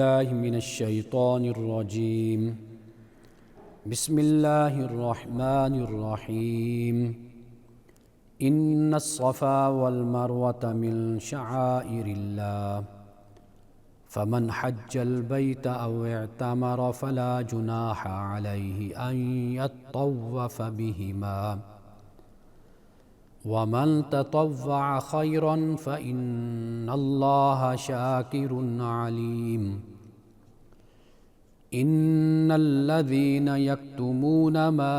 باللہ من الشیطان الرجیم بسم اللہ الرحمن الرحیم ان الصفا والمروة من شعائر اللہ فمن حج البیت او اعتمر فلا جناح علیہ ان یطوف بہما ومن تطوع خيرا فإن الله شاكر عليم إن الذين يكتمون ما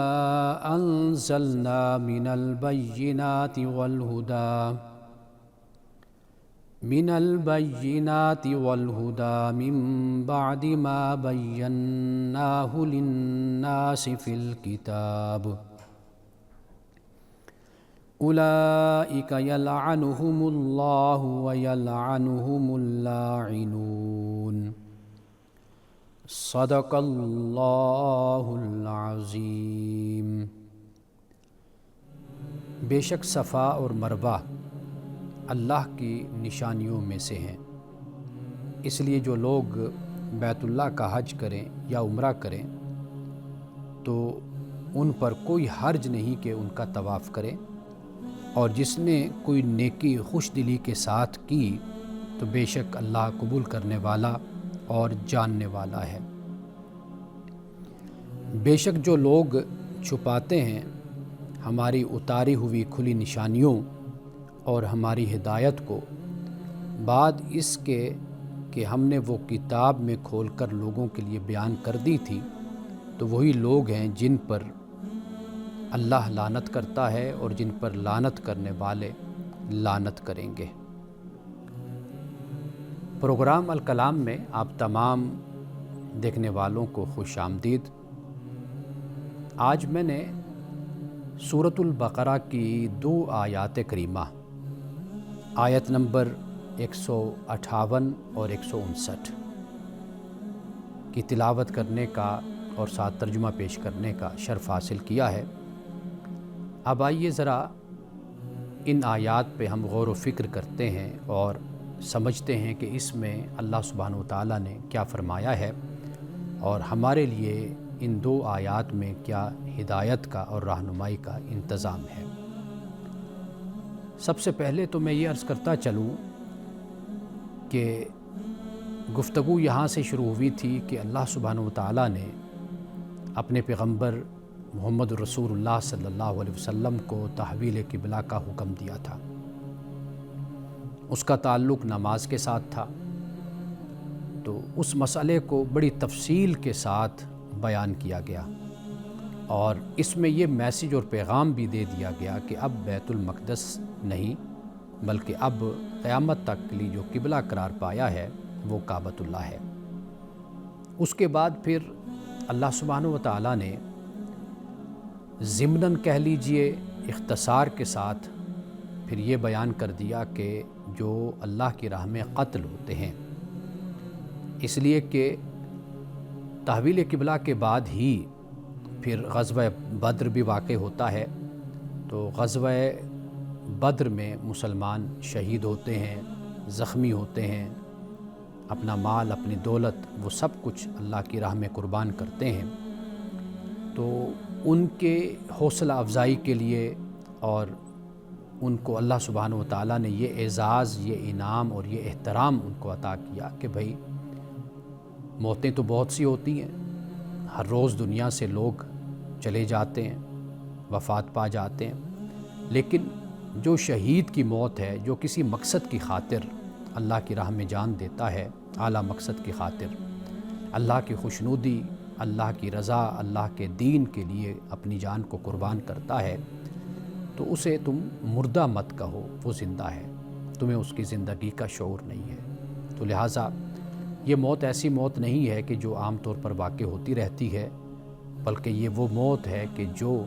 أنزلنا من البينات والهدى من بعد ما بيناه للناس في الكتاب اولئک یلعنهم اللہ ویلعنهم اللاعنون صدق اللہ العظیم۔ بے شک صفا اور مروہ اللہ کی نشانیوں میں سے ہیں، اس لیے جو لوگ بیت اللہ کا حج کریں یا عمرہ کریں تو ان پر کوئی حرج نہیں کہ ان کا طواف کریں، اور جس نے کوئی نیکی خوش دلی کے ساتھ کی تو بے شک اللہ قبول کرنے والا اور جاننے والا ہے۔ بے شک جو لوگ چھپاتے ہیں ہماری اتاری ہوئی کھلی نشانیوں اور ہماری ہدایت کو بعد اس کے کہ ہم نے وہ کتاب میں کھول کر لوگوں کے لیے بیان کر دی تھی، تو وہی لوگ ہیں جن پر اللہ لعنت کرتا ہے اور جن پر لعنت کرنے والے لعنت کریں گے۔ پروگرام الکلام میں آپ تمام دیکھنے والوں کو خوش آمدید۔ آج میں نے سورۃ البقرہ کی 2 آیات کریمہ آیت نمبر 158 اور 159 کی تلاوت کرنے کا اور ساتھ ترجمہ پیش کرنے کا شرف حاصل کیا ہے۔ اب آئیے ذرا ان آیات پہ ہم غور و فکر کرتے ہیں اور سمجھتے ہیں کہ اس میں اللہ سبحانہ وتعالیٰ نے کیا فرمایا ہے اور ہمارے لیے ان 2 آیات میں کیا ہدایت کا اور رہنمائی کا انتظام ہے۔ سب سے پہلے تو میں یہ عرض کرتا چلوں کہ گفتگو یہاں سے شروع ہوئی تھی کہ اللہ سبحانہ وتعالیٰ نے اپنے پیغمبر محمد رسول اللہ صلی اللہ علیہ وسلم کو تحویل قبلہ کا حکم دیا تھا۔ اس کا تعلق نماز کے ساتھ تھا، تو اس مسئلے کو بڑی تفصیل کے ساتھ بیان کیا گیا اور اس میں یہ میسیج اور پیغام بھی دے دیا گیا کہ اب بیت المقدس نہیں بلکہ اب قیامت تک کے لیے جو قبلہ قرار پایا ہے وہ کعبۃ اللہ ہے۔ اس کے بعد پھر اللہ سبحانہ وتعالیٰ نے ضمناً کہہ لیجئے اختصار کے ساتھ پھر یہ بیان کر دیا کہ جو اللہ کی راہ میں قتل ہوتے ہیں، اس لیے کہ تحویل قبلہ کے بعد ہی پھر غزوہ بدر بھی واقع ہوتا ہے، تو غزوہ بدر میں مسلمان شہید ہوتے ہیں، زخمی ہوتے ہیں، اپنا مال اپنی دولت وہ سب کچھ اللہ کی راہ میں قربان کرتے ہیں۔ تو ان کے حوصلہ افزائی کے لیے اور ان کو اللہ سبحانہ وتعالیٰ نے یہ اعزاز، یہ انعام اور یہ احترام ان کو عطا کیا کہ بھائی موتیں تو بہت سی ہوتی ہیں، ہر روز دنیا سے لوگ چلے جاتے ہیں، وفات پا جاتے ہیں، لیکن جو شہید کی موت ہے، جو کسی مقصد کی خاطر اللہ کی راہ میں جان دیتا ہے، اعلیٰ مقصد کی خاطر اللہ کی خوشنودی، اللہ کی رضا، اللہ کے دین کے لیے اپنی جان کو قربان کرتا ہے، تو اسے تم مردہ مت کہو، وہ زندہ ہے، تمہیں اس کی زندگی کا شعور نہیں ہے۔ تو لہٰذا یہ موت ایسی موت نہیں ہے کہ جو عام طور پر واقع ہوتی رہتی ہے، بلکہ یہ وہ موت ہے کہ جو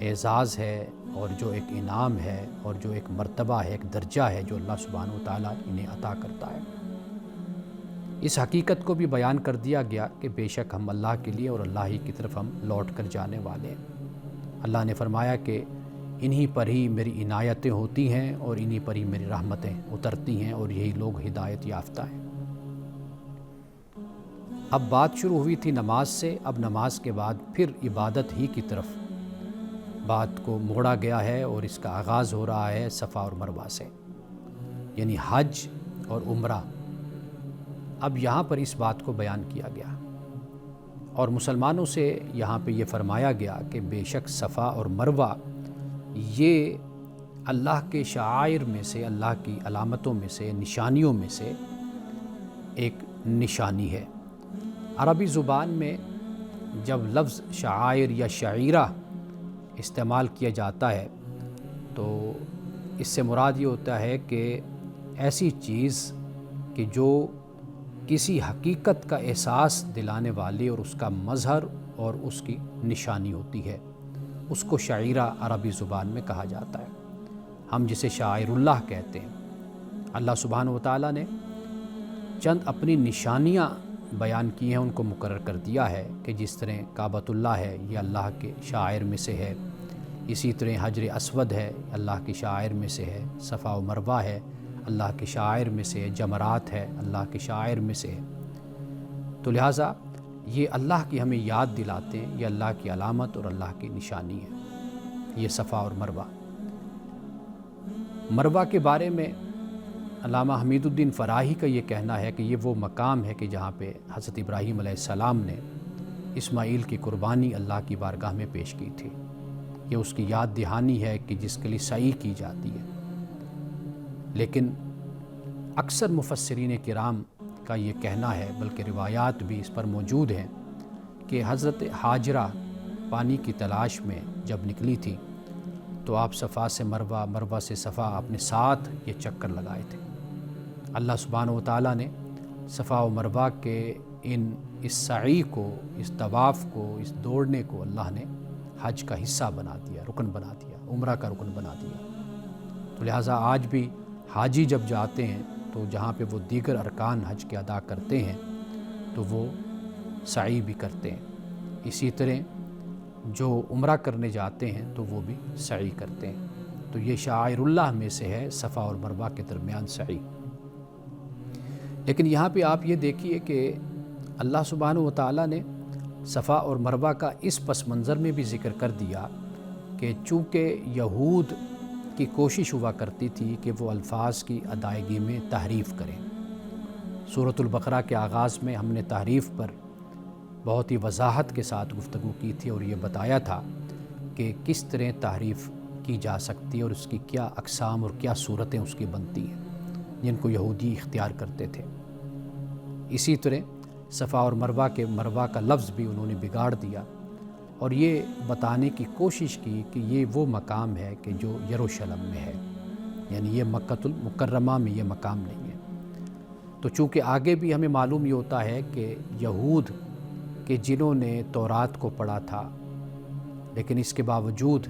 اعزاز ہے اور جو ایک انعام ہے اور جو ایک مرتبہ ہے، ایک درجہ ہے جو اللہ سبحانہ وتعالیٰ انہیں عطا کرتا ہے۔ اس حقیقت کو بھی بیان کر دیا گیا کہ بے شک ہم اللہ کے لیے اور اللہ ہی کی طرف ہم لوٹ کر جانے والے ہیں۔ اللہ نے فرمایا کہ انہی پر ہی میری عنایتیں ہوتی ہیں اور انہی پر ہی میری رحمتیں اترتی ہیں اور یہی لوگ ہدایت یافتہ ہیں۔ اب بات شروع ہوئی تھی نماز سے، اب نماز کے بعد پھر عبادت ہی کی طرف بات کو موڑا گیا ہے، اور اس کا آغاز ہو رہا ہے صفا اور مروہ سے، یعنی حج اور عمرہ۔ اب یہاں پر اس بات کو بیان کیا گیا، اور مسلمانوں سے یہاں پہ یہ فرمایا گیا کہ بے شک صفا اور مروہ یہ اللہ کے شعائر میں سے، اللہ کی علامتوں میں سے، نشانیوں میں سے ایک نشانی ہے۔ عربی زبان میں جب لفظ شعائر یا شعیرہ استعمال کیا جاتا ہے تو اس سے مراد یہ ہوتا ہے کہ ایسی چیز کہ جو کسی حقیقت کا احساس دلانے والی اور اس کا مظہر اور اس کی نشانی ہوتی ہے، اس کو شعیرہ عربی زبان میں کہا جاتا ہے۔ ہم جسے شاعر اللہ کہتے ہیں، اللہ سبحانہ وتعالیٰ نے چند اپنی نشانیاں بیان کی ہیں، ان کو مقرر کر دیا ہے کہ جس طرح کعبۃ اللہ ہے، یہ اللہ کے شاعر میں سے ہے، اسی طرح حجر اسود ہے، اللہ کے شاعر میں سے ہے، صفا و مروہ ہے، اللہ کے شاعر میں سے ہے، جمرات ہے، اللہ کے شاعر میں سے ہے۔ تو لہٰذا یہ اللہ کی ہمیں یاد دلاتے ہیں، یہ اللہ کی علامت اور اللہ کی نشانی ہے، یہ صفا اور مروہ۔ مروہ کے بارے میں علامہ حمید الدین فراہی کا یہ کہنا ہے کہ یہ وہ مقام ہے کہ جہاں پہ حضرت ابراہیم علیہ السلام نے اسماعیل کی قربانی اللہ کی بارگاہ میں پیش کی تھی۔ یہ اس کی یاد دہانی ہے کہ جس کے لیے سعی کی جاتی ہے۔ لیکن اکثر مفسرین کرام کا یہ کہنا ہے، بلکہ روایات بھی اس پر موجود ہیں، کہ حضرت ہاجرہ پانی کی تلاش میں جب نکلی تھی تو آپ صفا سے مروہ، مروہ سے صفا اپنے ساتھ یہ چکر لگائے تھے۔ اللہ سبحانہ وتعالیٰ نے صفا و مروہ کے اس سعی کو، اس طواف کو، اس دوڑنے کو اللہ نے حج کا حصہ بنا دیا، رکن بنا دیا، عمرہ کا رکن بنا دیا۔ تو لہٰذا آج بھی حاجی جب جاتے ہیں تو جہاں پہ وہ دیگر ارکان حج کے ادا کرتے ہیں تو وہ سعی بھی کرتے ہیں، اسی طرح جو عمرہ کرنے جاتے ہیں تو وہ بھی سعی کرتے ہیں۔ تو یہ شعائر اللہ میں سے ہے صفا اور مروہ کے درمیان سعی۔ لیکن یہاں پہ آپ یہ دیکھیے کہ اللہ سبحانہ وتعالیٰ نے صفا اور مروہ کا اس پس منظر میں بھی ذکر کر دیا کہ چونکہ یہود کی کوشش ہوا کرتی تھی کہ وہ الفاظ کی ادائیگی میں تحریف کریں۔ سورۃ البقرہ کے آغاز میں ہم نے تحریف پر بہت ہی وضاحت کے ساتھ گفتگو کی تھی، اور یہ بتایا تھا کہ کس طرح تحریف کی جا سکتی ہے اور اس کی کیا اقسام اور کیا صورتیں اس کی بنتی ہیں جن کو یہودی اختیار کرتے تھے۔ اسی طرح صفا اور مروہ کے مروہ کا لفظ بھی انہوں نے بگاڑ دیا، اور یہ بتانے کی کوشش کی کہ یہ وہ مقام ہے کہ جو یروشلم میں ہے، یعنی یہ مکۃ المکرمہ میں یہ مقام نہیں ہے۔ تو چونکہ آگے بھی ہمیں معلوم یہ ہوتا ہے کہ یہود کہ جنہوں نے تورات کو پڑھا تھا، لیکن اس کے باوجود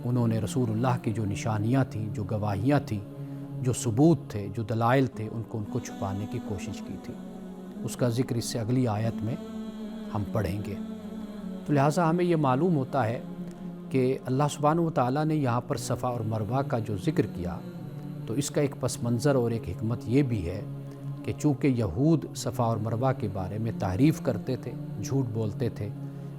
انہوں نے رسول اللہ کی جو نشانیاں تھیں، جو گواہیاں تھیں، جو ثبوت تھے، جو دلائل تھے، ان کو چھپانے کی کوشش کی تھی۔ اس کا ذکر اس سے اگلی آیت میں ہم پڑھیں گے۔ تو لہٰذا ہمیں یہ معلوم ہوتا ہے کہ اللہ سبحانہ وتعالیٰ نے یہاں پر صفا اور مروہ کا جو ذکر کیا تو اس کا ایک پس منظر اور ایک حکمت یہ بھی ہے کہ چونکہ یہود صفا اور مروہ کے بارے میں تعریف کرتے تھے، جھوٹ بولتے تھے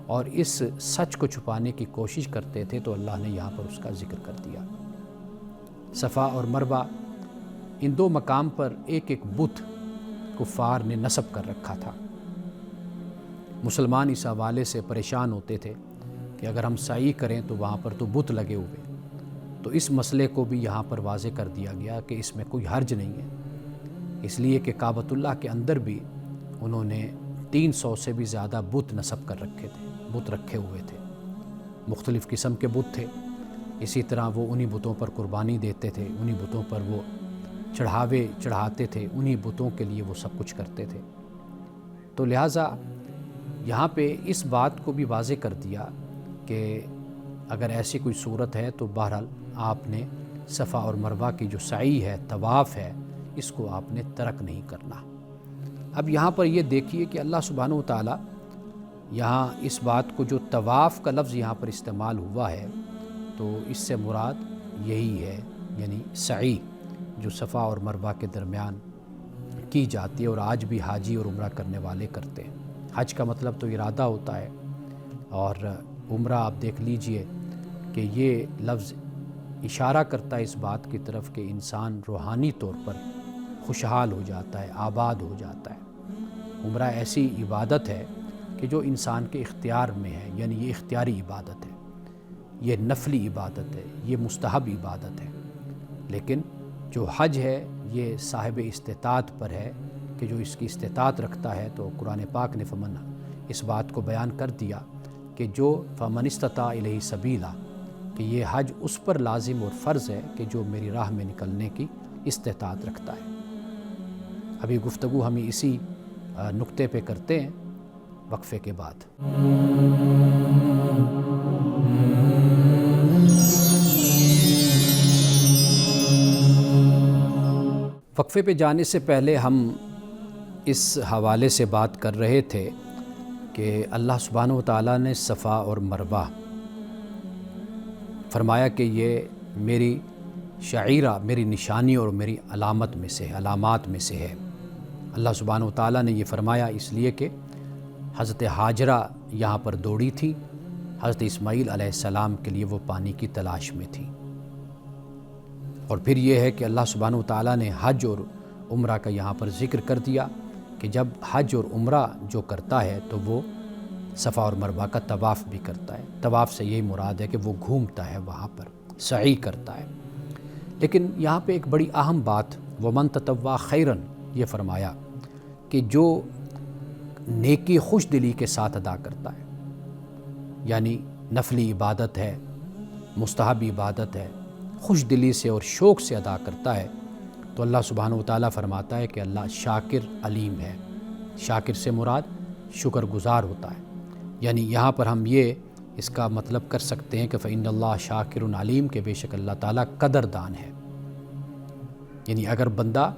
اور اس سچ کو چھپانے کی کوشش کرتے تھے، تو اللہ نے یہاں پر اس کا ذکر کر دیا۔ صفا اور مروہ ان دو مقام پر ایک ایک بت کفار نے نصب کر رکھا تھا۔ مسلمان اس حوالے سے پریشان ہوتے تھے کہ اگر ہم سعی کریں تو وہاں پر تو بت لگے ہوئے، تو اس مسئلے کو بھی یہاں پر واضح کر دیا گیا کہ اس میں کوئی حرج نہیں ہے، اس لیے کہ کعبۃ اللہ کے اندر بھی انہوں نے 300 سے بھی زیادہ بت نصب کر رکھے تھے، بت رکھے ہوئے تھے، مختلف قسم کے بت تھے۔ اسی طرح وہ انہی بتوں پر قربانی دیتے تھے، انہی بتوں پر وہ چڑھاوے چڑھاتے تھے، انہی بتوں کے لیے وہ سب کچھ کرتے تھے۔ تو لہٰذا یہاں پہ اس بات کو بھی واضح کر دیا کہ اگر ایسی کوئی صورت ہے تو بہرحال آپ نے صفا اور مروہ کی جو سعی ہے، طواف ہے، اس کو آپ نے ترک نہیں کرنا۔ اب یہاں پر یہ دیکھیے کہ اللہ سبحانہ وتعالیٰ یہاں اس بات کو، جو طواف کا لفظ یہاں پر استعمال ہوا ہے، تو اس سے مراد یہی ہے، یعنی سعی جو صفا اور مروہ کے درمیان کی جاتی ہے اور آج بھی حاجی اور عمرہ کرنے والے کرتے ہیں۔ حج کا مطلب تو ارادہ ہوتا ہے، اور عمرہ آپ دیکھ لیجئے کہ یہ لفظ اشارہ کرتا ہے اس بات کی طرف کہ انسان روحانی طور پر خوشحال ہو جاتا ہے، آباد ہو جاتا ہے۔ عمرہ ایسی عبادت ہے کہ جو انسان کے اختیار میں ہے، یعنی یہ اختیاری عبادت ہے، یہ نفلی عبادت ہے، یہ مستحب عبادت ہے۔ لیکن جو حج ہے یہ صاحب استطاعت پر ہے کہ جو اس کی استطاعت رکھتا ہے، تو قرآن پاک نے اس بات کو بیان کر دیا کہ جو فمن استطاع الیہ سبیلا، کہ یہ حج اس پر لازم اور فرض ہے کہ جو میری راہ میں نکلنے کی استطاعت رکھتا ہے۔ ابھی گفتگو ہمیں اسی نقطے پہ کرتے ہیں وقفے کے بعد۔ وقفے پہ جانے سے پہلے ہم اس حوالے سے بات کر رہے تھے کہ اللہ سبحانہ وتعالیٰ نے صفا اور مروہ فرمایا کہ یہ میری شعیرہ، میری نشانی اور میری علامات میں سے ہے۔ اللہ سبحانہ وتعالیٰ نے یہ فرمایا اس لیے کہ حضرت ہاجرہ یہاں پر دوڑی تھی، حضرت اسماعیل علیہ السلام کے لیے وہ پانی کی تلاش میں تھی۔ اور پھر یہ ہے کہ اللہ سبحانہ وتعالیٰ نے حج اور عمرہ کا یہاں پر ذکر کر دیا کہ جب حج اور عمرہ جو کرتا ہے تو وہ صفا اور مروہ کا طواف بھی کرتا ہے۔ طواف سے یہی مراد ہے کہ وہ گھومتا ہے، وہاں پر سعی کرتا ہے۔ لیکن یہاں پہ ایک بڑی اہم بات وَمَن تَطَوَّعَ خَيْرًا یہ فرمایا کہ جو نیکی خوش دلی کے ساتھ ادا کرتا ہے، یعنی نفلی عبادت ہے، مستحب عبادت ہے، خوش دلی سے اور شوق سے ادا کرتا ہے، تو اللہ سبحانہ وتعالیٰ فرماتا ہے کہ اللہ شاکر علیم ہے۔ شاکر سے مراد شکر گزار ہوتا ہے، یعنی یہاں پر ہم یہ اس کا مطلب کر سکتے ہیں کہ فإن اللہ شاکر علیم، کہ بے شک اللہ تعالیٰ قدردان ہے۔ یعنی اگر بندہ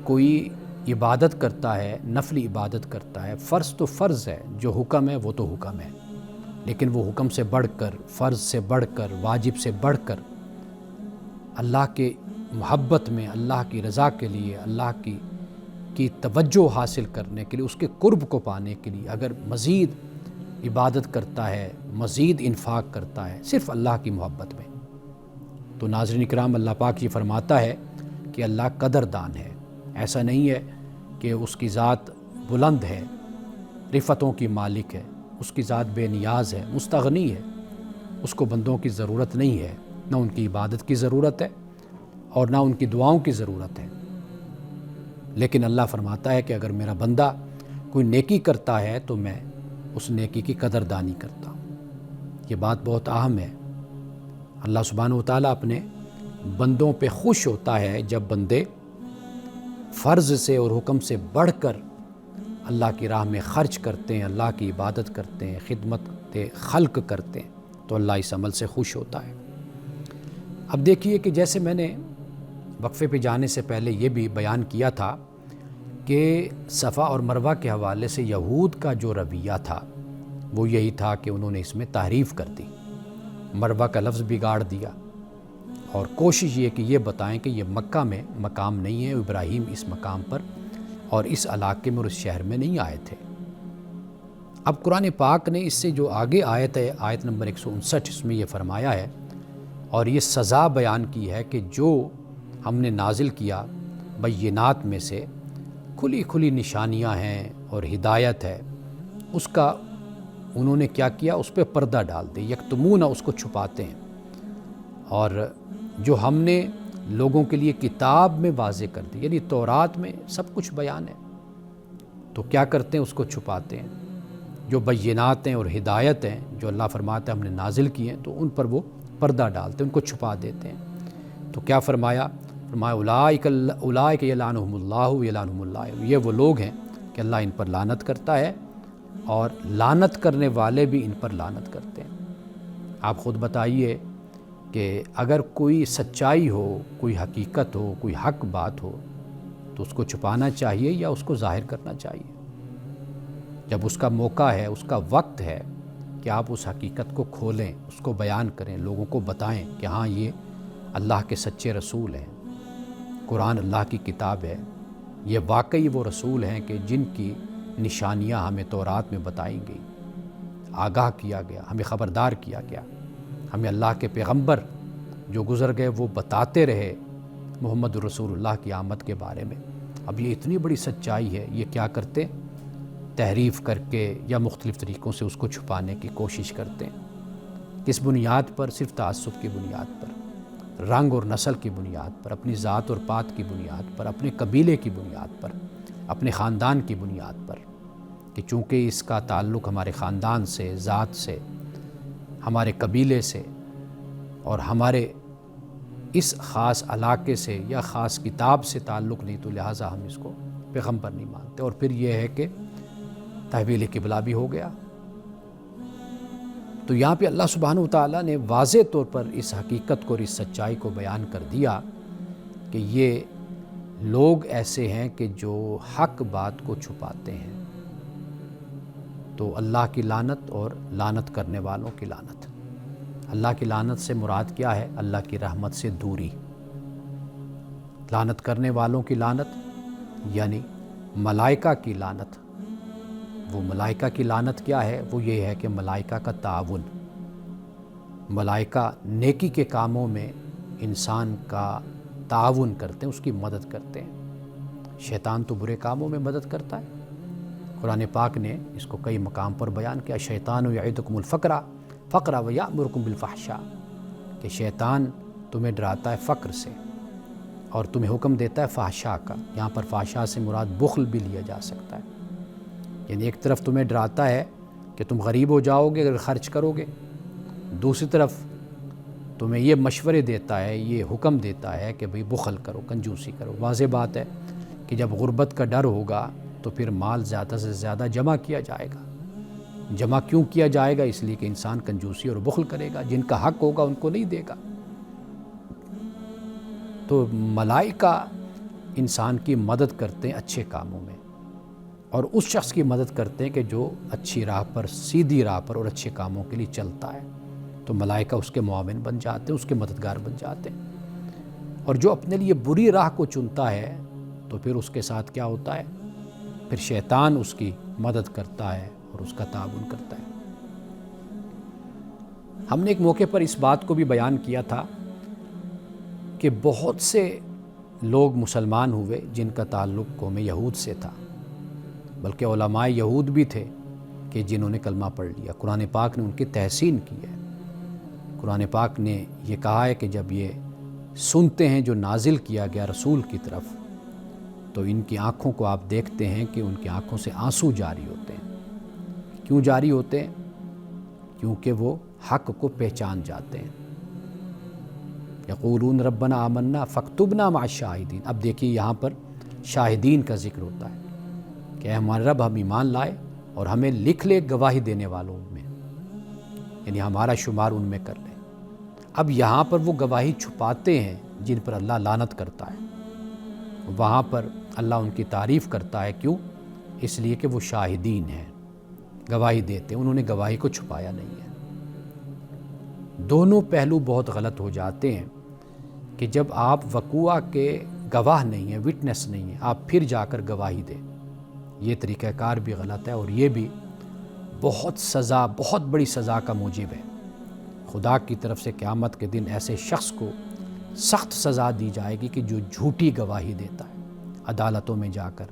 کوئی عبادت کرتا ہے، نفلی عبادت کرتا ہے، فرض تو فرض ہے، جو حکم ہے وہ تو حکم ہے، لیکن وہ حکم سے بڑھ کر، فرض سے بڑھ کر، واجب سے بڑھ کر اللہ کے محبت میں، اللہ کی رضا کے لیے، اللہ کی توجہ حاصل کرنے کے لیے، اس کے قرب کو پانے کے لیے اگر مزید عبادت کرتا ہے، مزید انفاق کرتا ہے صرف اللہ کی محبت میں، تو ناظرین اکرام اللہ پاک یہ فرماتا ہے کہ اللہ قدردان ہے۔ ایسا نہیں ہے کہ اس کی ذات بلند ہے، رفتوں کی مالک ہے، اس کی ذات بے نیاز ہے، مستغنی ہے، اس کو بندوں کی ضرورت نہیں ہے، نہ ان کی عبادت کی ضرورت ہے اور نہ ان کی دعاؤں کی ضرورت ہے۔ لیکن اللہ فرماتا ہے کہ اگر میرا بندہ کوئی نیکی کرتا ہے تو میں اس نیکی کی قدردانی کرتا ہوں۔ یہ بات بہت اہم ہے۔ اللہ سبحانہ وتعالیٰ اپنے بندوں پہ خوش ہوتا ہے جب بندے فرض سے اور حکم سے بڑھ کر اللہ کی راہ میں خرچ کرتے ہیں، اللہ کی عبادت کرتے ہیں، خدمت خلق کرتے ہیں، تو اللہ اس عمل سے خوش ہوتا ہے۔ اب دیکھیے کہ جیسے میں نے وقفے پہ جانے سے پہلے یہ بھی بیان کیا تھا کہ صفا اور مروہ کے حوالے سے یہود کا جو رویہ تھا وہ یہی تھا کہ انہوں نے اس میں تحریف کر دی، مروہ کا لفظ بگاڑ دیا، اور کوشش یہ کہ یہ بتائیں کہ یہ مکہ میں مقام نہیں ہے، ابراہیم اس مقام پر اور اس علاقے میں اور اس شہر میں نہیں آئے تھے۔ اب قرآن پاک نے اس سے جو آگے آیت ہے، آیت نمبر 159، اس میں یہ فرمایا ہے اور یہ سزا بیان کی ہے کہ جو ہم نے نازل کیا بینات میں سے کھلی کھلی نشانیاں ہیں اور ہدایت ہے، اس کا انہوں نے کیا کیا، اس پہ پردہ ڈال دیا، یکتمون، اس کو چھپاتے ہیں، اور جو ہم نے لوگوں کے لیے کتاب میں واضح کر دی، یعنی تورات میں سب کچھ بیان ہے، تو کیا کرتے ہیں، اس کو چھپاتے ہیں۔ جو بینات ہیں اور ہدایت ہیں جو اللہ فرماتا ہے ہم نے نازل کی ہیں، تو ان پر وہ پردہ ڈالتے ہیں، ان کو چھپا دیتے ہیں۔ تو کیا فرمایا اولئک یلعنہم اللہ یلعنہم اللہ، یہ وہ لوگ ہیں کہ اللہ ان پر لعنت کرتا ہے اور لعنت کرنے والے بھی ان پر لعنت کرتے ہیں۔ آپ خود بتائیے کہ اگر کوئی سچائی ہو، کوئی حقیقت ہو، کوئی حق بات ہو، تو اس کو چھپانا چاہیے یا اس کو ظاہر کرنا چاہیے؟ جب اس کا موقع ہے، اس کا وقت ہے کہ آپ اس حقیقت کو کھولیں، اس کو بیان کریں، لوگوں کو بتائیں کہ ہاں یہ اللہ کے سچے رسول ہیں، قرآن اللہ کی کتاب ہے، یہ واقعی وہ رسول ہیں کہ جن کی نشانیاں ہمیں تورات میں بتائی گئی، آگاہ کیا گیا، ہمیں خبردار کیا گیا، ہمیں اللہ کے پیغمبر جو گزر گئے وہ بتاتے رہے محمد رسول اللہ کی آمد کے بارے میں۔ اب یہ اتنی بڑی سچائی ہے، یہ کیا کرتے؟ تحریف کر کے یا مختلف طریقوں سے اس کو چھپانے کی کوشش کرتے ہیں۔ کس بنیاد پر؟ صرف تعصب کی بنیاد پر، رنگ اور نسل کی بنیاد پر، اپنی ذات اور پات کی بنیاد پر، اپنے قبیلے کی بنیاد پر، اپنے خاندان کی بنیاد پر، کہ چونکہ اس کا تعلق ہمارے خاندان سے، ذات سے، ہمارے قبیلے سے اور ہمارے اس خاص علاقے سے یا خاص کتاب سے تعلق نہیں، تو لہٰذا ہم اس کو پیغمبر نہیں مانتے۔ اور پھر یہ ہے کہ تحویل قبلہ بھی ہو گیا۔ تو یہاں پہ اللہ سبحانہ وتعالیٰ نے واضح طور پر اس حقیقت کو اور اس سچائی کو بیان کر دیا کہ یہ لوگ ایسے ہیں کہ جو حق بات کو چھپاتے ہیں، تو اللہ کی لعنت اور لعنت کرنے والوں کی لعنت۔ اللہ کی لعنت سے مراد کیا ہے؟ اللہ کی رحمت سے دوری۔ لعنت کرنے والوں کی لعنت یعنی ملائکہ کی لعنت۔ وہ ملائکہ کی لعنت کیا ہے؟ وہ یہ ہے کہ ملائکہ کا تعاون، ملائکہ نیکی کے کاموں میں انسان کا تعاون کرتے ہیں، اس کی مدد کرتے ہیں۔ شیطان تو برے کاموں میں مدد کرتا ہے۔ قرآن پاک نے اس کو کئی مقام پر بیان کیا، شیطان یعدکم الفقر ویأمرکم بالفحشاء، کہ شیطان تمہیں ڈراتا ہے فقر سے اور تمہیں حکم دیتا ہے فحشاء کا۔ یہاں پر فحشاء سے مراد بخل بھی لیا جا سکتا ہے، یعنی ایک طرف تمہیں ڈراتا ہے کہ تم غریب ہو جاؤ گے اگر خرچ کرو گے، دوسری طرف تمہیں یہ مشورے دیتا ہے، یہ حکم دیتا ہے کہ بھئی بخل کرو، کنجوسی کرو۔ واضح بات ہے کہ جب غربت کا ڈر ہوگا تو پھر مال زیادہ سے زیادہ جمع کیا جائے گا۔ جمع کیوں کیا جائے گا؟ اس لیے کہ انسان کنجوسی اور بخل کرے گا، جن کا حق ہوگا ان کو نہیں دے گا۔ تو ملائکہ انسان کی مدد کرتے ہیں اچھے کاموں میں، اور اس شخص کی مدد کرتے ہیں کہ جو اچھی راہ پر، سیدھی راہ پر اور اچھے کاموں کے لیے چلتا ہے، تو ملائکہ اس کے معاون بن جاتے ہیں، اس کے مددگار بن جاتے ہیں۔ اور جو اپنے لیے بری راہ کو چنتا ہے تو پھر اس کے ساتھ کیا ہوتا ہے؟ پھر شیطان اس کی مدد کرتا ہے اور اس کا تعاون کرتا ہے۔ ہم نے ایک موقع پر اس بات کو بھی بیان کیا تھا کہ بہت سے لوگ مسلمان ہوئے جن کا تعلق قوم یہود سے تھا، بلکہ علماء یہود بھی تھے کہ جنہوں نے کلمہ پڑھ لیا۔ قرآن پاک نے ان کی تحسین کی ہے۔ قرآن پاک نے یہ کہا ہے کہ جب یہ سنتے ہیں جو نازل کیا گیا رسول کی طرف، تو ان کی آنکھوں کو آپ دیکھتے ہیں کہ ان کی آنکھوں سے آنسو جاری ہوتے ہیں۔ کیوں جاری ہوتے ہیں؟ کیونکہ وہ حق کو پہچان جاتے ہیں۔ یقولون ربنا آمنا فاکتبنا مع الشاہدین۔ اب دیکھیے یہاں پر شاہدین کا ذکر ہوتا ہے کہ اے ہمارے رب، ہم ایمان لائے اور ہمیں لکھ لے گواہی دینے والوں میں، یعنی ہمارا شمار ان میں کر لے۔ اب یہاں پر وہ گواہی چھپاتے ہیں جن پر اللہ لعنت کرتا ہے، وہاں پر اللہ ان کی تعریف کرتا ہے۔ کیوں؟ اس لیے کہ وہ شاہدین ہیں، گواہی دیتے ہیں، انہوں نے گواہی کو چھپایا نہیں ہے۔ دونوں پہلو بہت غلط ہو جاتے ہیں کہ جب آپ وقوع کے گواہ نہیں ہیں، وٹنس نہیں ہیں، آپ پھر جا کر گواہی دیں۔ یہ طریقہ کار بھی غلط ہے، اور یہ بھی بہت سزا، بہت بڑی سزا کا موجب ہے۔ خدا کی طرف سے قیامت کے دن ایسے شخص کو سخت سزا دی جائے گی کہ جو جھوٹی گواہی دیتا ہے، عدالتوں میں جا کر،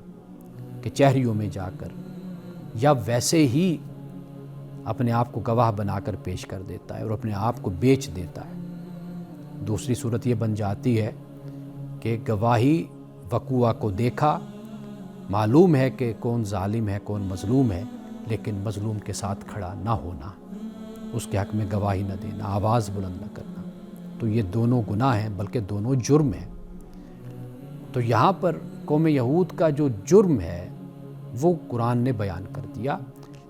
کچہریوں میں جا کر، یا ویسے ہی اپنے آپ کو گواہ بنا کر پیش کر دیتا ہے اور اپنے آپ کو بیچ دیتا ہے۔ دوسری صورت یہ بن جاتی ہے کہ گواہی وقوع کو دیکھا، معلوم ہے کہ کون ظالم ہے کون مظلوم ہے، لیکن مظلوم کے ساتھ کھڑا نہ ہونا، اس کے حق میں گواہی نہ دینا، آواز بلند نہ کرنا، تو یہ دونوں گناہ ہیں، بلکہ دونوں جرم ہیں۔ تو یہاں پر قوم یہود کا جو جرم ہے وہ قرآن نے بیان کر دیا،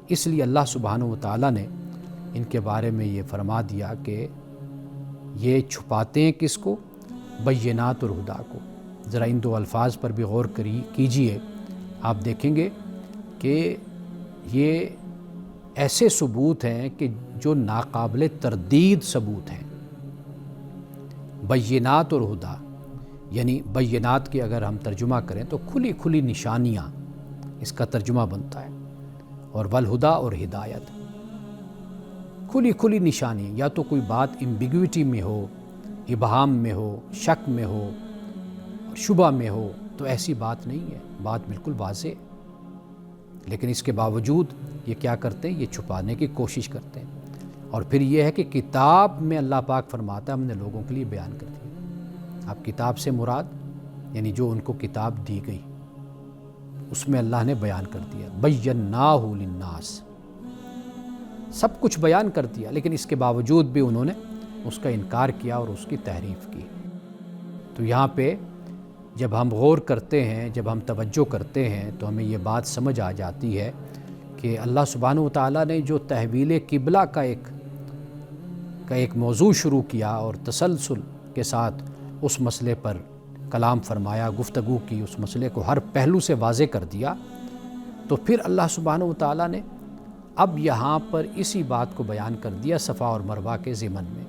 اس لیے اللہ سبحانہ وتعالیٰ نے ان کے بارے میں یہ فرما دیا کہ یہ چھپاتے ہیں کس کو؟ بینات اور ہدا کو۔ ذرا ان دو الفاظ پر بھی غور کیجئے، آپ دیکھیں گے کہ یہ ایسے ثبوت ہیں کہ جو ناقابل تردید ثبوت ہیں۔ بینات اور ہدا، یعنی بینات کی اگر ہم ترجمہ کریں تو کھلی کھلی نشانیاں اس کا ترجمہ بنتا ہے، اور والہدا اور ہدایت، کھلی کھلی نشانیاں، یا تو کوئی بات ایمبیگوٹی میں ہو، ابہام میں ہو، شک میں ہو، شبہ میں ہو، تو ایسی بات نہیں ہے، بات بالکل واضح ہے، لیکن اس کے باوجود یہ کیا کرتے ہیں؟ یہ چھپانے کی کوشش کرتے ہیں۔ اور پھر یہ ہے کہ کتاب میں اللہ پاک فرماتا ہے ہم نے لوگوں کے لیے بیان کر دیا۔ اب کتاب سے مراد یعنی جو ان کو کتاب دی گئی اس میں اللہ نے بیان کر دیا، بیناہ للناس، سب کچھ بیان کر دیا، لیکن اس کے باوجود بھی انہوں نے اس کا انکار کیا اور اس کی تحریف کی۔ تو یہاں پہ جب ہم غور کرتے ہیں، جب ہم توجہ کرتے ہیں، تو ہمیں یہ بات سمجھ آ جاتی ہے کہ اللہ سبحانہ و تعالیٰ نے جو تحویل قبلہ کا ایک موضوع شروع کیا اور تسلسل کے ساتھ اس مسئلے پر کلام فرمایا، گفتگو کی، اس مسئلے کو ہر پہلو سے واضح کر دیا، تو پھر اللہ سبحانہ و تعالیٰ نے اب یہاں پر اسی بات کو بیان کر دیا صفا اور مروہ کے ضمن میں،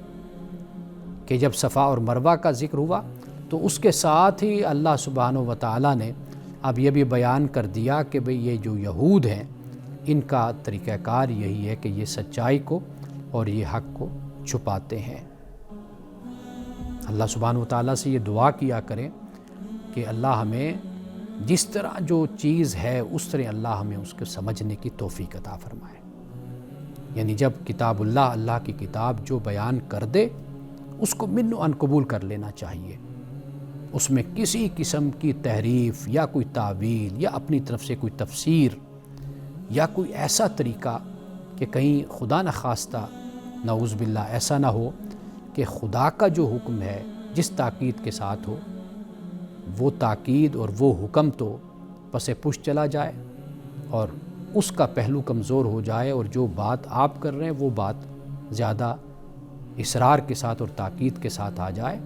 کہ جب صفا اور مروہ کا ذکر ہوا تو اس کے ساتھ ہی اللہ سبحانہ و تعالیٰ نے اب یہ بھی بیان کر دیا کہ بھئی یہ جو یہود ہیں ان کا طریقہ کار یہی ہے کہ یہ سچائی کو اور یہ حق کو چھپاتے ہیں۔ اللہ سبحانہ و تعالیٰ سے یہ دعا کیا کریں کہ اللہ ہمیں جس طرح جو چیز ہے اس طرح اللہ ہمیں اس کو سمجھنے کی توفیق عطا فرمائے۔ یعنی جب کتاب اللہ کی کتاب جو بیان کر دے اس کو من و عن قبول کر لینا چاہیے، اس میں کسی قسم کی تحریف یا کوئی تعویل یا اپنی طرف سے کوئی تفسیر یا کوئی ایسا طریقہ کہ کہیں خدا نخواستہ نعوذ باللہ ایسا نہ ہو کہ خدا کا جو حکم ہے جس تاکید کے ساتھ ہو وہ تاکید اور وہ حکم تو پس پش چلا جائے اور اس کا پہلو کمزور ہو جائے، اور جو بات آپ کر رہے ہیں وہ بات زیادہ اصرار کے ساتھ اور تاکید کے ساتھ آ جائے،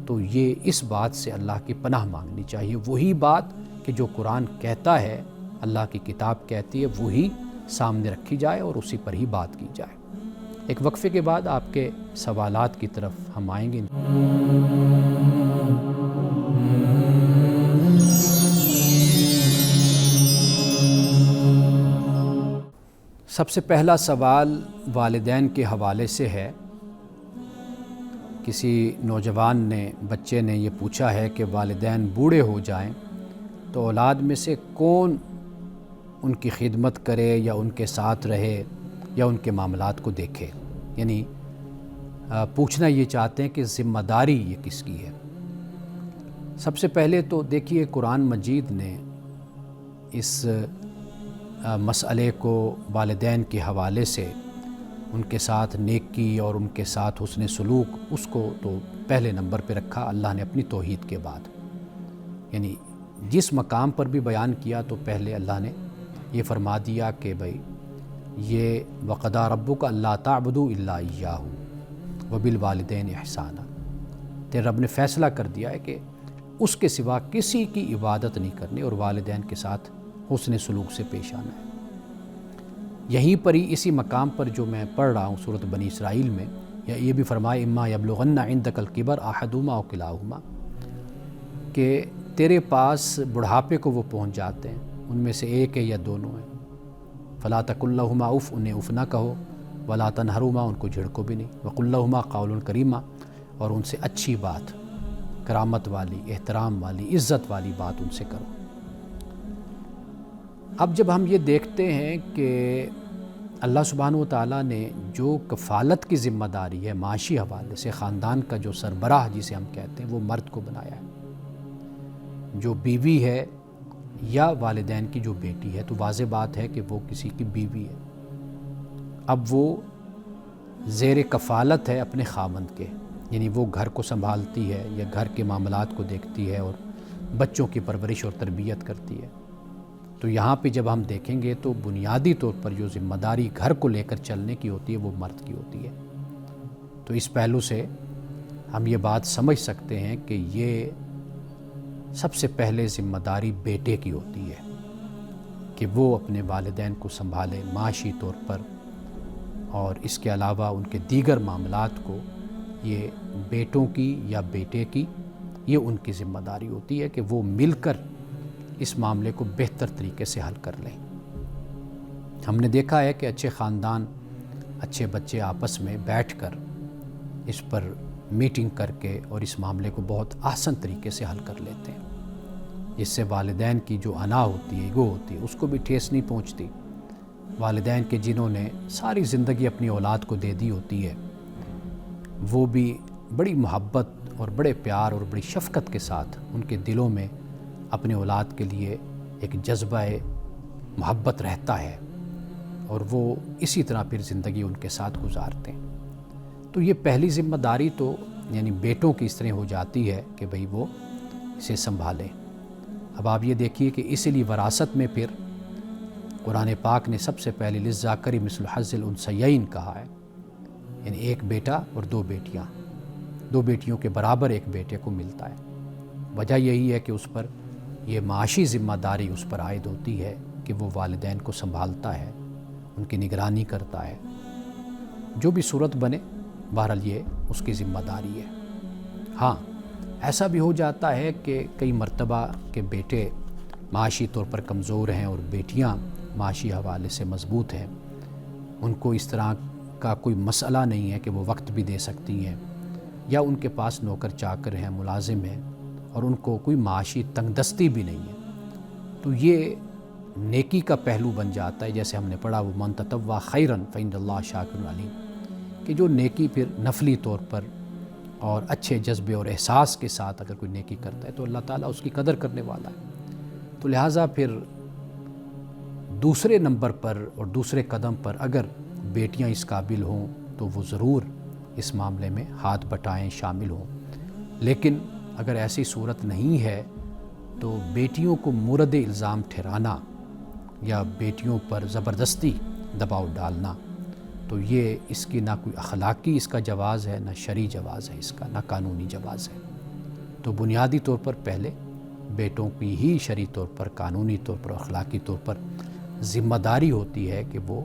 تو یہ اس بات سے اللہ کی پناہ مانگنی چاہیے۔ وہی بات کہ جو قرآن کہتا ہے، اللہ کی کتاب کہتی ہے، وہی سامنے رکھی جائے اور اسی پر ہی بات کی جائے۔ ایک وقفے کے بعد آپ کے سوالات کی طرف ہم آئیں گے۔ سب سے پہلا سوال والدین کے حوالے سے ہے۔ کسی نوجوان نے، بچے نے یہ پوچھا ہے کہ والدین بوڑھے ہو جائیں تو اولاد میں سے کون ان کی خدمت کرے یا ان کے ساتھ رہے یا ان کے معاملات کو دیکھے، یعنی پوچھنا یہ چاہتے ہیں کہ ذمہ داری یہ کس کی ہے۔ سب سے پہلے تو دیکھیے قرآن مجید نے اس مسئلے کو والدین کے حوالے سے ان کے ساتھ نیکی اور ان کے ساتھ حسن سلوک اس کو تو پہلے نمبر پہ رکھا اللہ نے اپنی توحید کے بعد، یعنی جس مقام پر بھی بیان کیا تو پہلے اللہ نے یہ فرما دیا کہ بھئی یہ وَقَضَىٰ رَبُّكَ أَلَّا تَعْبُدُوا إِلَّا إِيَّاهُ وَبِالْوَالِدَيْنِ إِحْسَانًا، تیرے رب نے فیصلہ کر دیا ہے کہ اس کے سوا کسی کی عبادت نہیں کرنی اور والدین کے ساتھ حسن سلوک سے پیش آنا ہے۔ یہیں پر ہی اسی مقام پر جو میں پڑھ رہا ہوں سورۃ بنی اسرائیل میں، یا یہ بھی فرمائے اما یبلغن عندک الکبر احدہما او کلاہما، کہ تیرے پاس بڑھاپے کو وہ پہنچ جاتے ہیں، ان میں سے ایک ہے یا دونوں ہیں، فلا تقل لہما اف، انہیں اف نہ کہو، ولا تنہرہما، ان کو جھڑکو بھی نہیں، وقل لہما قول کریما، اور ان سے اچھی بات، کرامت والی، احترام والی، عزت والی بات ان سے کرو۔ اب جب ہم یہ دیکھتے ہیں کہ اللہ سبحانہ و تعالیٰ نے جو کفالت کی ذمہ داری ہے معاشی حوالے سے، خاندان کا جو سربراہ جسے ہم کہتے ہیں، وہ مرد کو بنایا ہے۔ جو بیوی ہے یا والدین کی جو بیٹی ہے تو واضح بات ہے کہ وہ کسی کی بیوی ہے، اب وہ زیر کفالت ہے اپنے خاوند کے، یعنی وہ گھر کو سنبھالتی ہے یا گھر کے معاملات کو دیکھتی ہے اور بچوں کی پرورش اور تربیت کرتی ہے۔ تو یہاں پہ جب ہم دیکھیں گے تو بنیادی طور پر جو ذمہ داری گھر کو لے کر چلنے کی ہوتی ہے وہ مرد کی ہوتی ہے۔ تو اس پہلو سے ہم یہ بات سمجھ سکتے ہیں کہ یہ سب سے پہلے ذمہ داری بیٹے کی ہوتی ہے کہ وہ اپنے والدین کو سنبھالے معاشی طور پر، اور اس کے علاوہ ان کے دیگر معاملات کو یہ بیٹوں کی یا بیٹے کی یہ ان کی ذمہ داری ہوتی ہے کہ وہ مل کر اس معاملے کو بہتر طریقے سے حل کر لیں۔ ہم نے دیکھا ہے کہ اچھے خاندان، اچھے بچے آپس میں بیٹھ کر اس پر میٹنگ کر کے اور اس معاملے کو بہت آسان طریقے سے حل کر لیتے ہیں، جس سے والدین کی جو انا ہوتی ہے، ایگو ہوتی ہے، اس کو بھی ٹھیس نہیں پہنچتی۔ والدین کے جنہوں نے ساری زندگی اپنی اولاد کو دے دی ہوتی ہے، وہ بھی بڑی محبت اور بڑے پیار اور بڑی شفقت کے ساتھ ان کے دلوں میں اپنے اولاد کے لیے ایک جذبہ محبت رہتا ہے، اور وہ اسی طرح پھر زندگی ان کے ساتھ گزارتے ہیں۔ تو یہ پہلی ذمہ داری تو یعنی بیٹوں کی اس طرح ہو جاتی ہے کہ بھئی وہ اسے سنبھالیں۔ اب آپ یہ دیکھیے کہ اسی لیے وراثت میں پھر قرآن پاک نے سب سے پہلے للذکر مثل حظ الانثیین کہا ہے، یعنی ایک بیٹا اور دو بیٹیاں، دو بیٹیوں کے برابر ایک بیٹے کو ملتا ہے۔ وجہ یہی ہے کہ اس پر یہ معاشی ذمہ داری اس پر عائد ہوتی ہے کہ وہ والدین کو سنبھالتا ہے، ان کی نگرانی کرتا ہے، جو بھی صورت بنے، بہرحال یہ اس کی ذمہ داری ہے۔ ہاں، ایسا بھی ہو جاتا ہے کہ کئی مرتبہ کہ بیٹے معاشی طور پر کمزور ہیں اور بیٹیاں معاشی حوالے سے مضبوط ہیں، ان کو اس طرح کا کوئی مسئلہ نہیں ہے کہ وہ وقت بھی دے سکتی ہیں، یا ان کے پاس نوکر چاکر ہیں، ملازم ہیں، اور ان کو کوئی معاشی تنگ دستی بھی نہیں ہے، تو یہ نیکی کا پہلو بن جاتا ہے۔ جیسے ہم نے پڑھا وہ من تطوع خیرا فإن اللہ شاکر علیم، کہ جو نیکی پھر نفلی طور پر اور اچھے جذبے اور احساس کے ساتھ اگر کوئی نیکی کرتا ہے تو اللہ تعالیٰ اس کی قدر کرنے والا ہے۔ تو لہٰذا پھر دوسرے نمبر پر اور دوسرے قدم پر اگر بیٹیاں اس قابل ہوں تو وہ ضرور اس معاملے میں ہاتھ بٹائیں، شامل ہوں۔ لیکن اگر ایسی صورت نہیں ہے تو بیٹیوں کو مورد الزام ٹھہرانا یا بیٹیوں پر زبردستی دباؤ ڈالنا، تو یہ اس کی نہ کوئی اخلاقی اس کا جواز ہے، نہ شرعی جواز ہے اس کا، نہ قانونی جواز ہے۔ تو بنیادی طور پر پہلے بیٹوں کی ہی شرعی طور پر، قانونی طور پر، اخلاقی طور پر ذمہ داری ہوتی ہے کہ وہ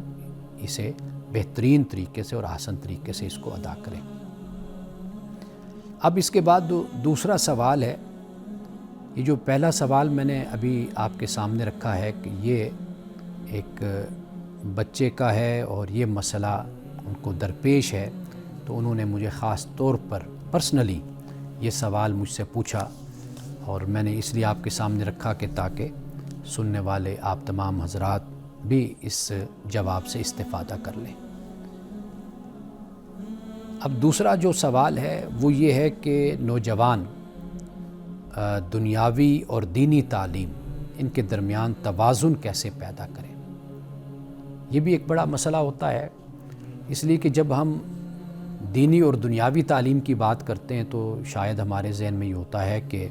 اسے بہترین طریقے سے اور آسان طریقے سے اس کو ادا کریں۔ اب اس کے بعد دوسرا سوال ہے، یہ جو پہلا سوال میں نے ابھی آپ کے سامنے رکھا ہے کہ یہ ایک بچے کا ہے اور یہ مسئلہ ان کو درپیش ہے، تو انہوں نے مجھے خاص طور پر پرسنلی یہ سوال مجھ سے پوچھا، اور میں نے اس لیے آپ کے سامنے رکھا کہ تاکہ سننے والے آپ تمام حضرات بھی اس جواب سے استفادہ کر لیں۔ اب دوسرا جو سوال ہے وہ یہ ہے کہ نوجوان دنیاوی اور دینی تعلیم، ان کے درمیان توازن کیسے پیدا کریں۔ یہ بھی ایک بڑا مسئلہ ہوتا ہے، اس لیے کہ جب ہم دینی اور دنیاوی تعلیم کی بات کرتے ہیں تو شاید ہمارے ذہن میں یہ ہوتا ہے کہ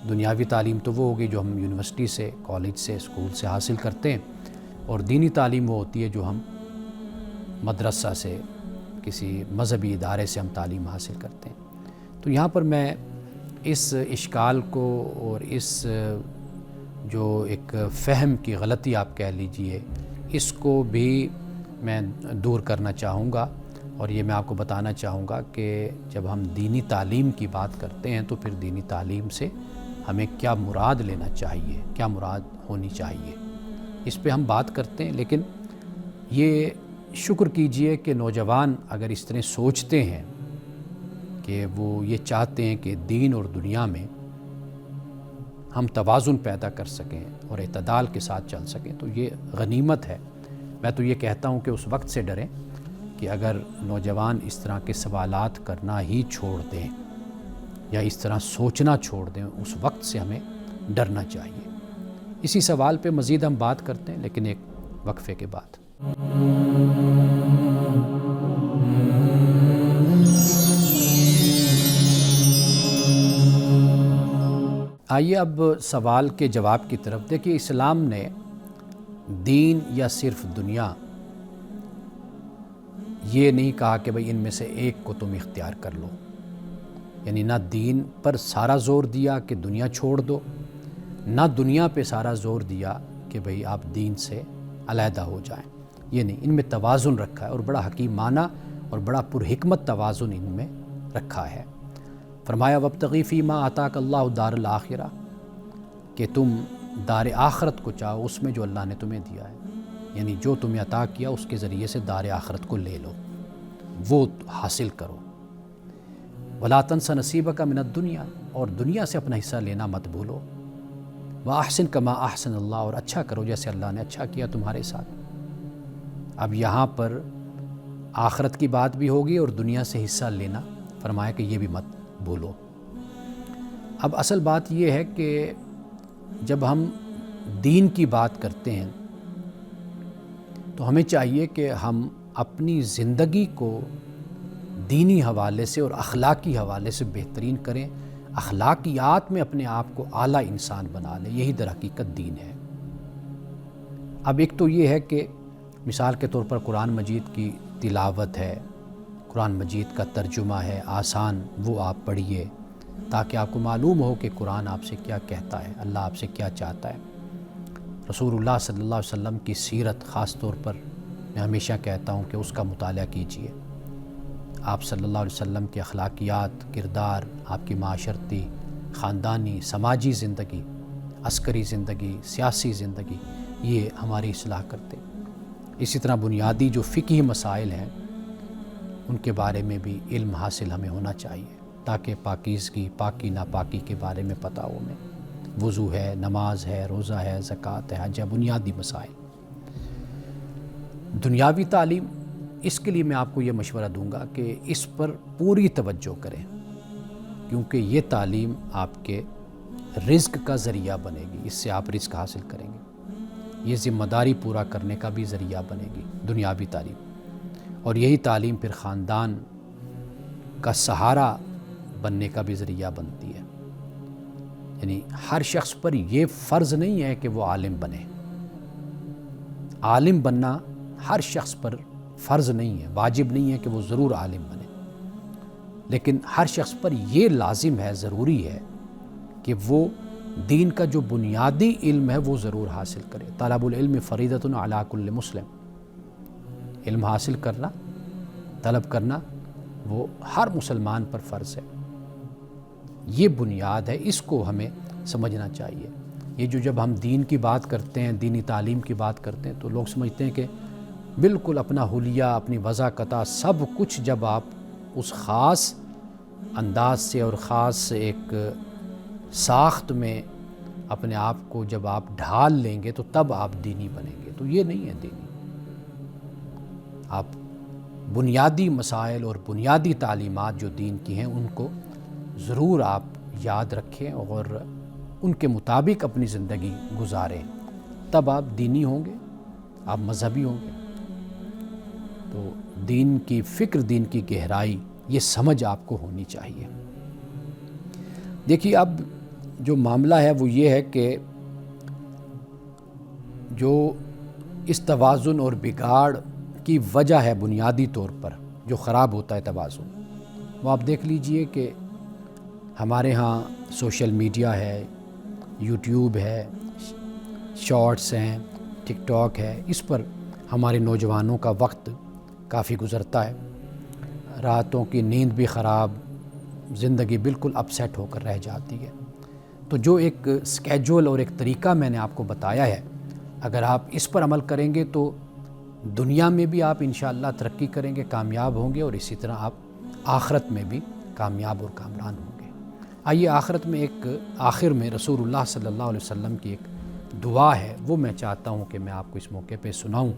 دنیاوی تعلیم تو وہ ہوگی جو ہم یونیورسٹی سے، کالج سے، اسکول سے حاصل کرتے ہیں، اور دینی تعلیم وہ ہوتی ہے جو ہم مدرسہ سے، کسی مذہبی ادارے سے ہم تعلیم حاصل کرتے ہیں۔ تو یہاں پر میں اس اشکال کو اور اس جو ایک فہم کی غلطی آپ کہہ لیجئے، اس کو بھی میں دور کرنا چاہوں گا، اور یہ میں آپ کو بتانا چاہوں گا کہ جب ہم دینی تعلیم کی بات کرتے ہیں تو پھر دینی تعلیم سے ہمیں کیا مراد لینا چاہیے، کیا مراد ہونی چاہیے، اس پہ ہم بات کرتے ہیں۔ لیکن یہ شکر کیجئے کہ نوجوان اگر اس طرح سوچتے ہیں کہ وہ یہ چاہتے ہیں کہ دین اور دنیا میں ہم توازن پیدا کر سکیں اور اعتدال کے ساتھ چل سکیں، تو یہ غنیمت ہے۔ میں تو یہ کہتا ہوں کہ اس وقت سے ڈریں کہ اگر نوجوان اس طرح کے سوالات کرنا ہی چھوڑ دیں یا اس طرح سوچنا چھوڑ دیں، اس وقت سے ہمیں ڈرنا چاہیے۔ اسی سوال پہ مزید ہم بات کرتے ہیں، لیکن ایک وقفے کے بعد۔ آئیے اب سوال کے جواب کی طرف۔ دیکھیے، اسلام نے دین یا صرف دنیا یہ نہیں کہا کہ بھئی ان میں سے ایک کو تم اختیار کر لو، یعنی نہ دین پر سارا زور دیا کہ دنیا چھوڑ دو، نہ دنیا پہ سارا زور دیا کہ بھئی آپ دین سے علیحدہ ہو جائیں۔ یہ نہیں، ان میں توازن رکھا ہے، اور بڑا حکیمانہ اور بڑا پرحکمت توازن ان میں رکھا ہے۔ فرمایا وابتغی فیما آتاک اللہ دار الآخرہ، کہ تم دار آخرت کو چاہو اس میں جو اللہ نے تمہیں دیا ہے، یعنی جو تمہیں عطا کیا اس کے ذریعے سے دار آخرت کو لے لو، وہ حاصل کرو۔ ولا تنس نصیبک من الدنیا، اور دنیا سے اپنا حصہ لینا مت بھولو۔ واحسن کما احسن اللہ، اور اچھا کرو جیسے اللہ نے اچھا کیا تمہارے ساتھ۔ اب یہاں پر آخرت کی بات بھی ہوگی اور دنیا سے حصہ لینا، فرمایا کہ یہ بھی مت بھولو۔ اب اصل بات یہ ہے کہ جب ہم دین کی بات کرتے ہیں تو ہمیں چاہیے کہ ہم اپنی زندگی کو دینی حوالے سے اور اخلاقی حوالے سے بہترین کریں، اخلاقیات میں اپنے آپ کو اعلیٰ انسان بنا لیں، یہی در حقیقت دین ہے۔ اب ایک تو یہ ہے کہ مثال کے طور پر قرآن مجید کی تلاوت ہے، قرآن مجید کا ترجمہ ہے آسان، وہ آپ پڑھیے تاکہ آپ کو معلوم ہو کہ قرآن آپ سے کیا کہتا ہے، اللہ آپ سے کیا چاہتا ہے۔ رسول اللہ صلی اللہ علیہ وسلم کی سیرت خاص طور پر میں ہمیشہ کہتا ہوں کہ اس کا مطالعہ کیجیے۔ آپ صلی اللہ علیہ وسلم کے اخلاقیات، کردار، آپ کی معاشرتی، خاندانی، سماجی زندگی، عسکری زندگی، سیاسی زندگی، یہ ہماری اصلاح کرتے۔ اسی طرح بنیادی جو فقہی مسائل ہیں ان کے بارے میں بھی علم حاصل ہمیں ہونا چاہیے تاکہ پاکیزگی، پاکی ناپاکی کے بارے میں پتہ ہو ہمیں۔ وضو ہے، نماز ہے، روزہ ہے، زکوٰۃ ہے، حج ہے، بنیادی مسائل۔ دنیاوی تعلیم، اس کے لیے میں آپ کو یہ مشورہ دوں گا کہ اس پر پوری توجہ کریں، کیونکہ یہ تعلیم آپ کے رزق کا ذریعہ بنے گی، اس سے آپ رزق حاصل کریں گے، یہ ذمہ داری پورا کرنے کا بھی ذریعہ بنے گی دنیاوی تعلیم، اور یہی تعلیم پھر خاندان کا سہارا بننے کا بھی ذریعہ بنتی ہے۔ یعنی ہر شخص پر یہ فرض نہیں ہے کہ وہ عالم بنے، عالم بننا ہر شخص پر فرض نہیں ہے، واجب نہیں ہے کہ وہ ضرور عالم بنے، لیکن ہر شخص پر یہ لازم ہے، ضروری ہے کہ وہ دین کا جو بنیادی علم ہے وہ ضرور حاصل کرے۔ طلب العلم فریضۃ علی کل مسلم، علم حاصل کرنا، طلب کرنا وہ ہر مسلمان پر فرض ہے، یہ بنیاد ہے، اس کو ہمیں سمجھنا چاہیے۔ یہ جب ہم دین کی بات کرتے ہیں، دینی تعلیم کی بات کرتے ہیں تو لوگ سمجھتے ہیں کہ بالکل اپنا حلیہ، اپنی وضاقتہ سب کچھ جب آپ اس خاص انداز سے اور خاص ایک ساخت میں اپنے آپ کو جب آپ ڈھال لیں گے تو تب آپ دینی بنیں گے، تو یہ نہیں ہے دینی۔ آپ بنیادی مسائل اور بنیادی تعلیمات جو دین کی ہیں ان کو ضرور آپ یاد رکھیں اور ان کے مطابق اپنی زندگی گزاریں، تب آپ دینی ہوں گے، آپ مذہبی ہوں گے۔ تو دین کی فکر، دین کی گہرائی، یہ سمجھ آپ کو ہونی چاہیے۔ دیکھیے اب جو معاملہ ہے وہ یہ ہے کہ جو اس توازن اور بگاڑ کی وجہ ہے بنیادی طور پر جو خراب ہوتا ہے توازن، وہ آپ دیکھ لیجئے کہ ہمارے ہاں سوشل میڈیا ہے، یوٹیوب ہے، شارٹس ہیں، ٹک ٹاک ہے، اس پر ہمارے نوجوانوں کا وقت کافی گزرتا ہے، راتوں کی نیند بھی خراب، زندگی بالکل اپ سیٹ ہو کر رہ جاتی ہے۔ تو جو ایک سکیجول اور ایک طریقہ میں نے آپ کو بتایا ہے، اگر آپ اس پر عمل کریں گے تو دنیا میں بھی آپ انشاءاللہ ترقی کریں گے، کامیاب ہوں گے، اور اسی طرح آپ آخرت میں بھی کامیاب اور کامران ہوں گے۔ آئیے آخرت میں ایک آخر میں رسول اللہ صلی اللہ علیہ وسلم کی ایک دعا ہے، وہ میں چاہتا ہوں کہ میں آپ کو اس موقع پہ سناؤں۔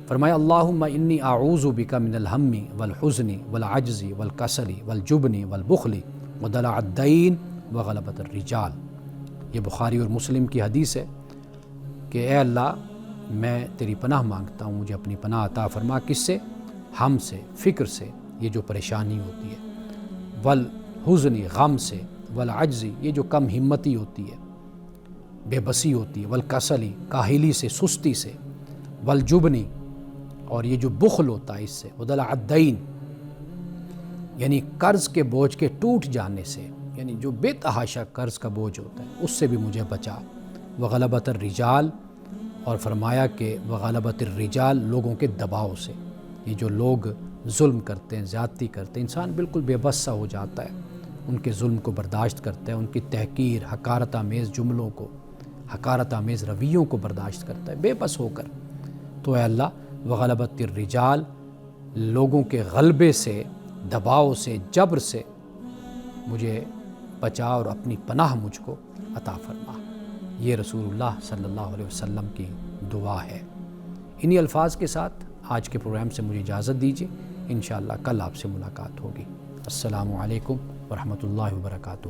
فرمایا اللہم انی اعوذ بک من الہم والحزن والعجز والکسل والجبن والبخل ودلع الدین وغلبۃ الرجال۔ یہ بخاری اور مسلم کی حدیث ہے کہ اے اللہ میں تیری پناہ مانگتا ہوں، مجھے اپنی پناہ عطا فرما، کس سے؟ ہم سے، فکر سے، یہ جو پریشانی ہوتی ہے، والحزن، غم سے، والعجز، یہ جو کم ہمتی ہوتی ہے، بے بسی ہوتی ہے، والکسل، کاہلی سے، سستی سے، والجبن، اور یہ جو بخل ہوتا ہے اس سے، ودلع الدین، یعنی قرض کے بوجھ کے ٹوٹ جانے سے، یعنی جو بے تحاشا قرض کا بوجھ ہوتا ہے اس سے بھی مجھے بچا، وغلبۃ الرجال، اور فرمایا کہ وغلبۃ الرجال، لوگوں کے دباؤ سے، یہ جو لوگ ظلم کرتے ہیں، زیادتی کرتے ہیں، انسان بالکل بے بس سا ہو جاتا ہے ان کے ظلم کو برداشت کرتا ہے، ان کی تحقیر، حقارت آمیز جملوں کو، حقارت آمیز رویوں کو برداشت کرتا ہے بے بس ہو کر، تو اے اللہ وغلبت الرجال، لوگوں کے غلبے سے، دباؤ سے، جبر سے مجھے بچا اور اپنی پناہ مجھ کو عطا فرما۔ یہ رسول اللہ صلی اللہ علیہ وسلم کی دعا ہے۔ انہی الفاظ کے ساتھ آج کے پروگرام سے مجھے اجازت دیجیے، انشاءاللہ کل آپ سے ملاقات ہوگی۔ السلام علیکم ورحمۃ اللہ وبرکاتہ۔